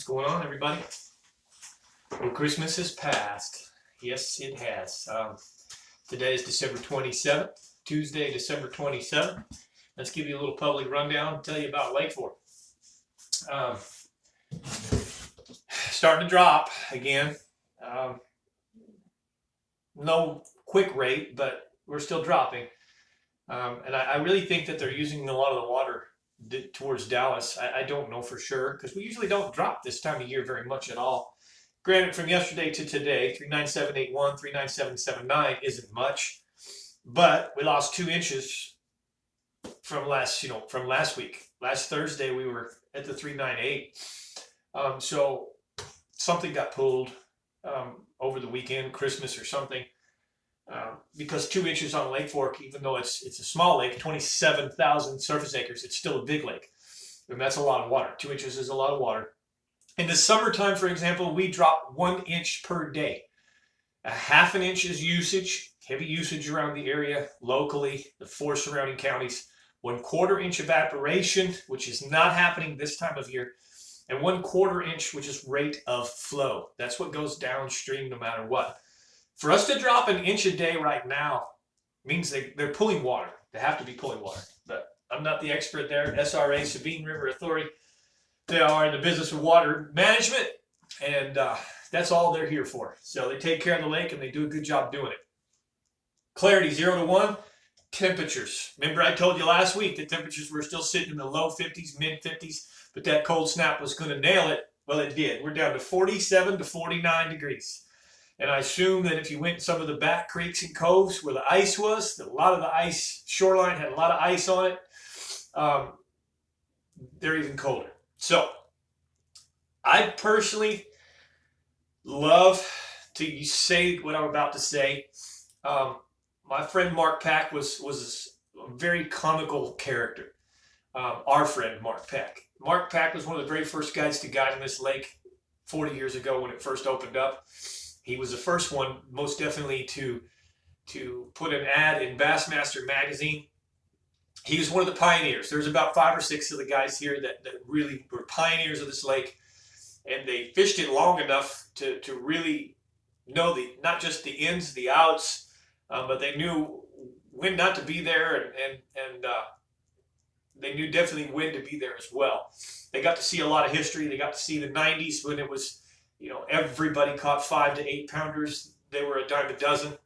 What's going on, everybody? Well, Christmas has passed. Yes, it has. Today is December 27th, Tuesday, December 27th. Let's give you a little public rundown and tell you about Lake Fork. Starting to drop again. No quick rate, but we're still dropping. And I really think that they're using a lot of the water towards Dallas. I don't know for sure because we usually don't drop this time of year very much at all. Granted, from yesterday to today, 39781, 39779 isn't much, but we lost 2 inches from last week. Last Thursday we were at the 398. So something got pulled over the weekend, Christmas or something. Because 2 inches on Lake Fork, even though it's a small lake, 27,000 surface acres, it's still a big lake. And that's a lot of water. 2 inches is a lot of water. In the summertime, for example, we drop 1 inch per day. A half an inch is usage, heavy usage around the area, locally, the 4 surrounding counties. 1/4 inch evaporation, which is not happening this time of year. And 1/4 inch, which is rate of flow. That's what goes downstream no matter what. For us to drop 1 inch a day right now means they're pulling water. They have to be pulling water. But I'm not the expert there. SRA, Sabine River Authority, they are in the business of water management, and that's all they're here for. So they take care of the lake, and they do a good job doing it. Clarity, 0 to 1. Temperatures. Remember I told you last week that temperatures were still sitting in the low 50s, mid 50s, but that cold snap was going to nail it. Well, it did. We're down to 47 to 49 degrees. And I assume that if you went to some of the back creeks and coves where the ice was, a lot of the ice, shoreline had a lot of ice on it, they're even colder. So, I personally love to say what I'm about to say. My friend Mark Pack was a very comical character. Our friend Mark Pack. Mark Pack was one of the very first guys to guide in this lake 40 years ago when it first opened up. He was the first one, most definitely, to put an ad in Bassmaster magazine. He was one of the pioneers. There's about 5 or 6 of the guys here that really were pioneers of this lake, and they fished it long enough to really know not just the ins, the outs, but they knew when not to be there, and they knew definitely when to be there as well. They got to see a lot of history. They got to see the 90s when it was, everybody caught 5 to 8 pounders. They were a dime a dozen.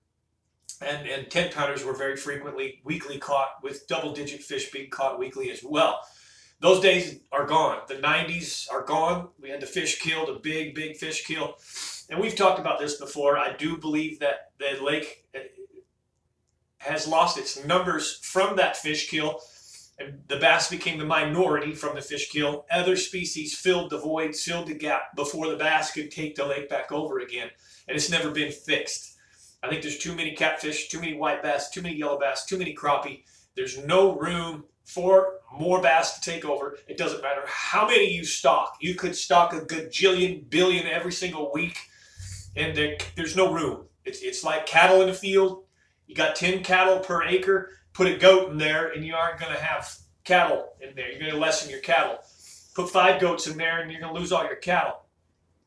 And 10 pounders were very frequently weekly caught, with double-digit fish being caught weekly as well. Those days are gone. The 90s are gone. We had the fish kill, the big, big fish kill. And we've talked about this before. I do believe that the lake has lost its numbers from that fish kill. And the bass became the minority from the fish kill. Other species filled the void, filled the gap before the bass could take the lake back over again. And it's never been fixed. I think there's too many catfish, too many white bass, too many yellow bass, too many crappie. There's no room for more bass to take over. It doesn't matter how many you stock. You could stock a gajillion, billion every single week, and there's no room. It's like cattle in a field. You got 10 cattle per acre. Put a goat in there, and you aren't going to have cattle in there. You're going to lessen your cattle. Put 5 goats in there, and you're going to lose all your cattle.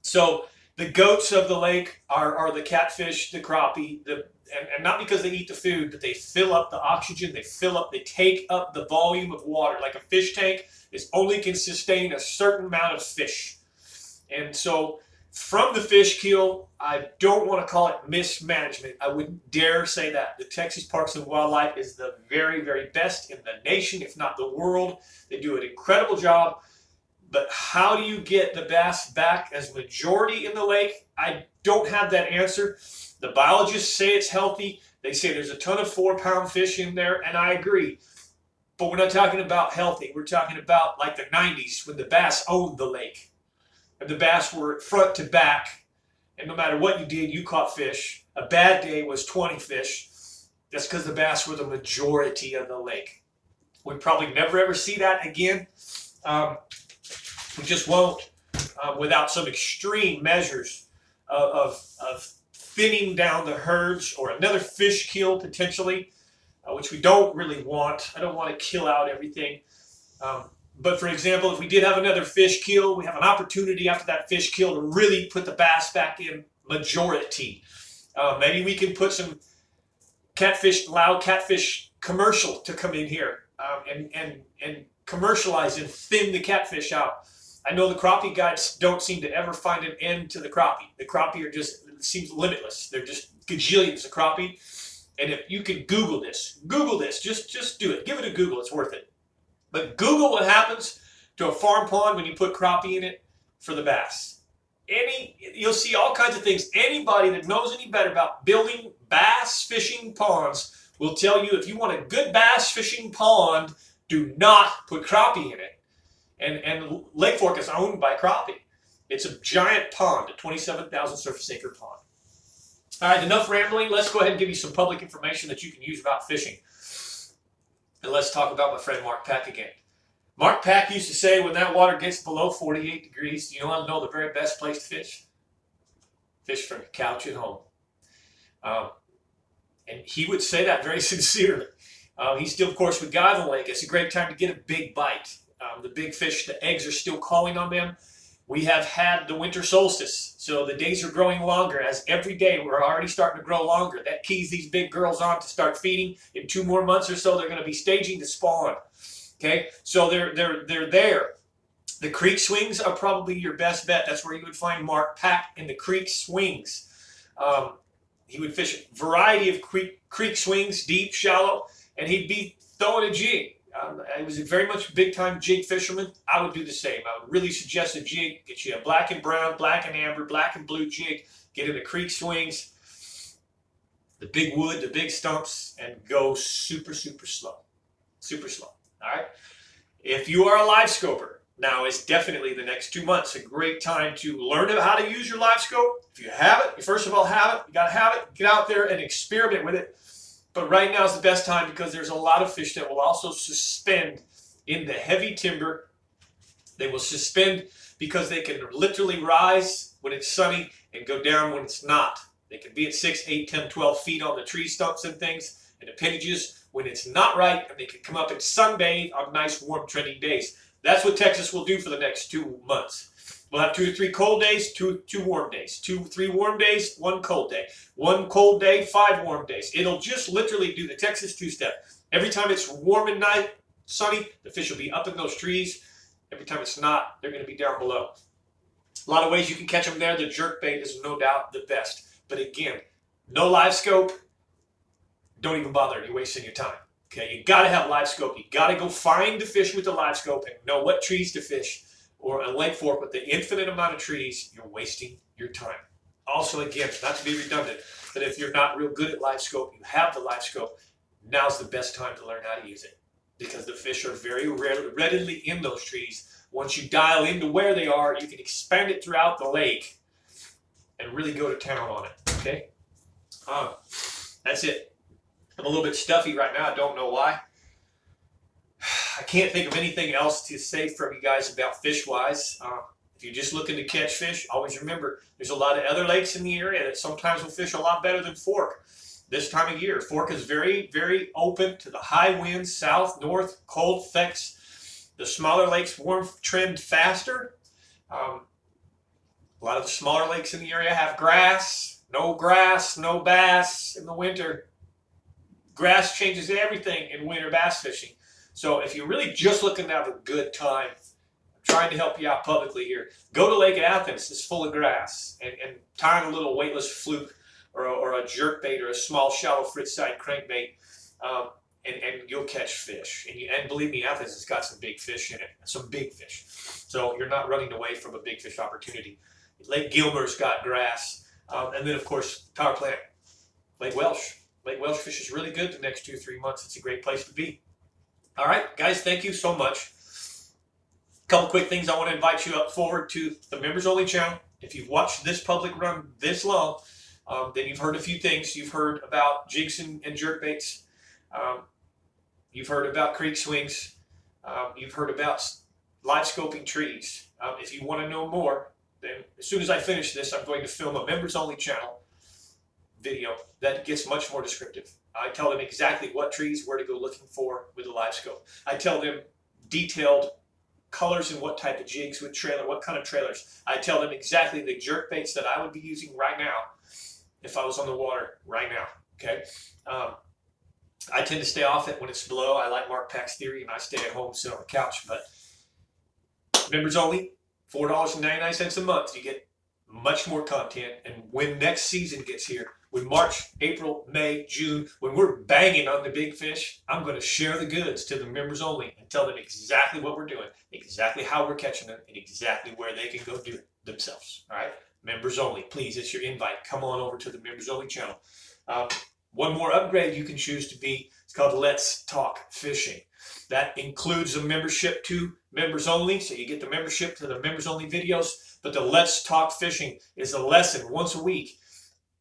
So the goats of the lake are the catfish, the crappie, and not because they eat the food, but they fill up the oxygen. They take up the volume of water. Like a fish tank only can sustain a certain amount of fish. And so from the fish kill, I don't want to call it mismanagement. I wouldn't dare say that. The Texas Parks and Wildlife is the very, very best in the nation, if not the world. They do an incredible job. But how do you get the bass back as majority in the lake? I don't have that answer. The biologists say it's healthy. They say there's a ton of 4-pound fish in there, and I agree. But we're not talking about healthy. We're talking about like the 90s when the bass owned the lake. And the bass were front to back. And no matter what you did, you caught fish. A bad day was 20 fish. That's because the bass were the majority of the lake. We probably never ever see that again. We just won't without some extreme measures of thinning down the herds or another fish kill potentially, which we don't really want. I don't want to kill out everything. But for example, if we did have another fish kill, we have an opportunity after that fish kill to really put the bass back in majority. Maybe we can put some loud catfish commercial to come in here and commercialize and thin the catfish out. I know the crappie guys don't seem to ever find an end to the crappie. The crappie are just, it seems limitless. They're just gajillions of crappie. And if you can Google this, just do it. Give it a Google, it's worth it. But Google what happens to a farm pond when you put crappie in it for the bass. You'll see all kinds of things. Anybody that knows any better about building bass fishing ponds will tell you if you want a good bass fishing pond, do not put crappie in it. And Lake Fork is owned by crappie. It's a giant pond, a 27,000 surface acre pond. All right, enough rambling. Let's go ahead and give you some public information that you can use about fishing. And let's talk about my friend Mark Pack again. Mark Pack used to say when that water gets below 48 degrees, you want to know the very best place to fish? Fish from your couch at home. And he would say that very sincerely. He's still, of course, would guide the lake. It's a great time to get a big bite. The big fish, the eggs are still calling on them. We have had the winter solstice, so the days are growing longer. As every day we're already starting to grow longer. That keys these big girls on to start feeding. In 2 more months or so, they're going to be staging to spawn. Okay, so they're there. The creek swings are probably your best bet. That's where you would find Mark Pack in the creek swings. He would fish a variety of creek swings, deep, shallow, and he'd be throwing a jig. I was a very much big-time jig fisherman. I would do the same. I would really suggest a jig. Get you a black and brown, black and amber, black and blue jig. Get in the creek swings, the big wood, the big stumps, and go super, super slow. Super slow. All right? If you are a live scoper, now is definitely the next 2 months a great time to learn how to use your live scope. If you have it, you first of all have it. You got to have it. Get out there and experiment with it. But right now is the best time because there's a lot of fish that will also suspend in the heavy timber. They will suspend because they can literally rise when it's sunny and go down when it's not. They can be at 6, 8, 10, 12 feet on the tree stumps and things and appendages when it's not right, and they can come up and sunbathe on nice, warm, trending days. That's what Texas will do for the next 2 months. We'll have 2 to 3 cold days, 2 warm days, 2 3 warm days, 1 cold day, 1 cold day, 5 warm days. It'll just literally do the Texas two-step. Every time it's warm and night, sunny, the fish will be up in those trees. Every time it's not, they're going to be down below. A lot of ways you can catch them there. The jerk bait is no doubt the best. But again, no live scope. Don't even bother. You're wasting your time. Okay, you got to have live scope. You got to go find the fish with the live scope and know what trees to fish. Or a Lake Fork with the infinite amount of trees, you're wasting your time. Also, again, not to be redundant, but if you're not real good at live scope, you have the live scope, now's the best time to learn how to use it because the fish are very readily in those trees. Once you dial into where they are, you can expand it throughout the lake and really go to town on it, okay? That's it. I'm a little bit stuffy right now. I don't know why. I can't think of anything else to say from you guys about fish-wise. If you're just looking to catch fish, always remember there's a lot of other lakes in the area that sometimes will fish a lot better than Fork this time of year. Fork is very, very open to the high winds, south, north, cold effects. The smaller lakes warm trend faster. A lot of the smaller lakes in the area have grass, no bass in the winter. Grass changes everything in winter bass fishing. So if you're really just looking to have a good time, I'm trying to help you out publicly here. Go to Lake Athens. It's full of grass. And tie on a little weightless fluke or a jerk bait or a small shallow fritz side crankbait, and you'll catch fish. And believe me, Athens has got some big fish in it. Some big fish. So you're not running away from a big fish opportunity. Lake Gilmer's got grass. And then, of course, power plant, Lake Welsh. Lake Welsh fish is really good the next 2 or 3 months. It's a great place to be. All right, guys, thank you so much. A couple quick things I want to invite you up forward to the members only channel. If you've watched this public run this long, then you've heard a few things. You've heard about jigs and jerk baits. You've heard about creek swings. You've heard about live scoping trees. If you want to know more, then as soon as I finish this, I'm going to film a members only channel video that gets much more descriptive. I tell them exactly what trees, where to go looking for with a live scope. I tell them detailed colors and what type of jigs with trailer, what kind of trailers. I tell them exactly the jerk baits that I would be using right now if I was on the water right now. Okay. I tend to stay off it when it's below. I like Mark Pack's theory, and I stay at home, sit on the couch. But members only, $4.99 a month. You get much more content. And when next season gets here, when March, April, May, June, when we're banging on the big fish, I'm going to share the goods to the members only and tell them exactly what we're doing, exactly how we're catching them, and exactly where they can go do it themselves. All right? Members only. Please, it's your invite. Come on over to the members only channel. One more upgrade you can choose to be. It's called Let's Talk Fishing. That includes a membership to members only, so you get the membership to the members only videos. But the Let's Talk Fishing is a lesson once a week.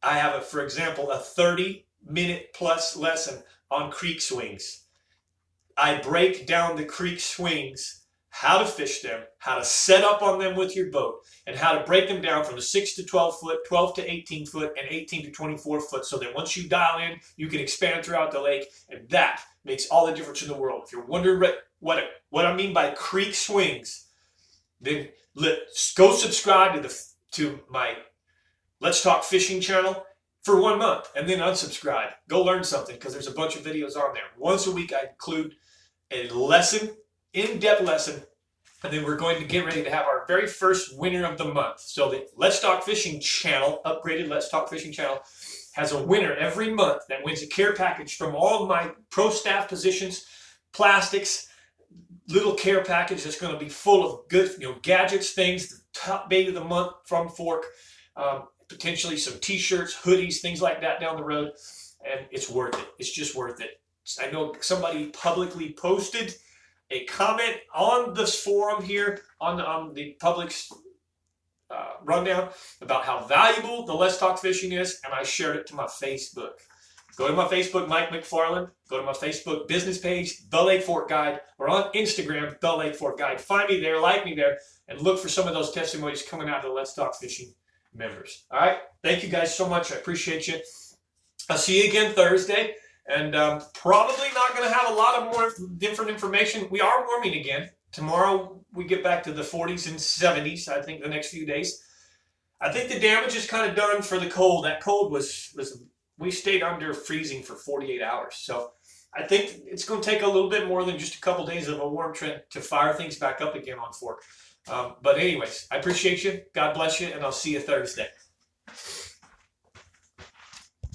I have, for example, a 30-minute plus lesson on creek swings. I break down the creek swings, how to fish them, how to set up on them with your boat, and how to break them down from the 6 to 12 foot, 12 to 18 foot, and 18 to 24 foot, so that once you dial in, you can expand throughout the lake, and that makes all the difference in the world. If you're wondering what I mean by creek swings, then go subscribe to my Let's Talk Fishing channel for 1 month, and then unsubscribe. Go learn something, because there's a bunch of videos on there. Once a week, I include a lesson, in-depth lesson, and then we're going to get ready to have our very first winner of the month. So the Let's Talk Fishing channel, upgraded Let's Talk Fishing channel, has a winner every month that wins a care package from all of my pro staff positions, plastics, little care package that's going to be full of good, gadgets, things, the top bait of the month from Fork, potentially some t-shirts, hoodies, things like that down the road. And it's worth it. It's just worth it. I know somebody publicly posted a comment on this forum here on the public's rundown about how valuable the Let's Talk Fishing is, and I shared it to my Facebook. Go to my Facebook, Mike McFarland. Go to my Facebook business page, The Lake Fork Guide, or on Instagram, The Lake Fork Guide. Find me there, like me there, and look for some of those testimonies coming out of the Let's Talk Fishing members. All right? Thank you guys so much. I appreciate you. I'll see you again Thursday. And probably not going to have a lot of more different information. We are warming again. Tomorrow we get back to the 40s and 70s, I think, the next few days. I think the damage is kind of done for the cold. That cold was we stayed under freezing for 48 hours. So I think it's going to take a little bit more than just a couple days of a warm trend to fire things back up again on Fork. But anyways, I appreciate you. God bless you, and I'll see you Thursday.